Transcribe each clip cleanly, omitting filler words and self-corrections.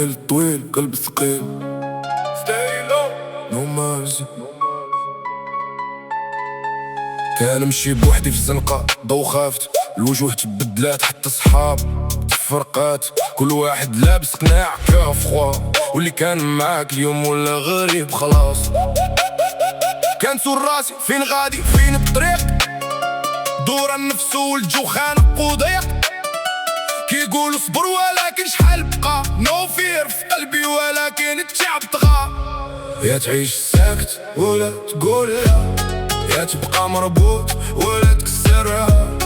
الليل طويل قلب ثقيل نو ميرسي. كان نمشي بوحدي في الزنقة ضو خافت، الوجوه تبدلات حتى صحاب تفرقات، كل واحد لابس قناع كاف خوا، واللي كان معاك اليوم ولا غريب خلاص. كان سول راسي فين غادي فين الطريق، دور النفس والجو خانق وضيق، كيقولوا صبر ولكن شحال بقى، نو فير في قلبي ولكن التعب طغى. يا تعيش ساكت ولا تقول لا، يا تبقى مربوط ولا تكسرها،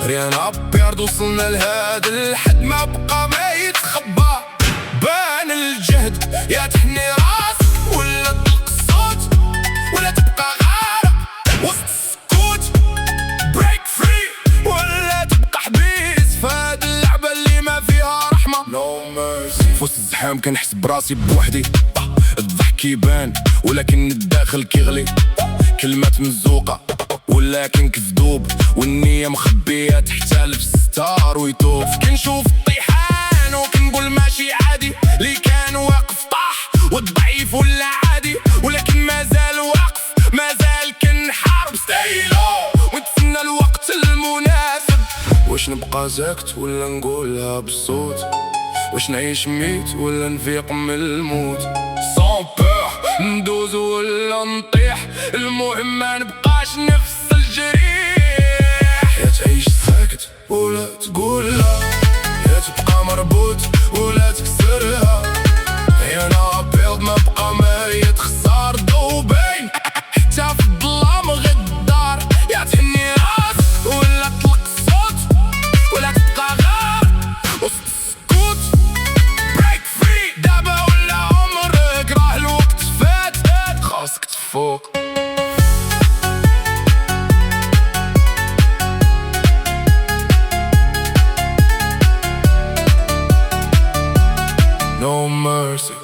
ريان ابيض وصلنا لهاد الحد ما بقى ما يتخبى. بان الجهد يا تحني راس ولا تطلق الصوت، ولا تبقى غارق وسط السكوت، بريك فري ولا تبقى حبيس فهاد اللعبة اللي ما فيها رحمة. نو ميرسي. فوسط الزحام كنحس براسي بوحدي، الضحك يبان ولكن الداخل كيغلي، كلمات مزوقة ولكن كذوب، والنية مخبية تحت الستار ويطوف. كنشوف الطيحان وكنقول ماشي عادي، اللي كان واقف طاح والضعيف ولا عادي، ولكن مازال واقف مازال كنحارب ستايلو ونتسنى الوقت المناسب. واش نبقى ساكت ولا نقولها بالصوت، واش نعيش ميت ولا نفيق من الموت، سون بور ندوز ولا نطيح، المهم ما نبقاش نفس الجريح. يا تعيش ساكت ولا تقول لا، يا تبقى مربوط ولا تكسرها، يا انا ابيض ما بقى ما يتخسر ذوبين، حتى في الظلام غدار، يا تحني راس ولا تطلق الصوت، ولا تبقى غار وسط السكوت، بريك فري دابا ولا عمرك، راه الوقت فات خاصك تفوق. No mercy.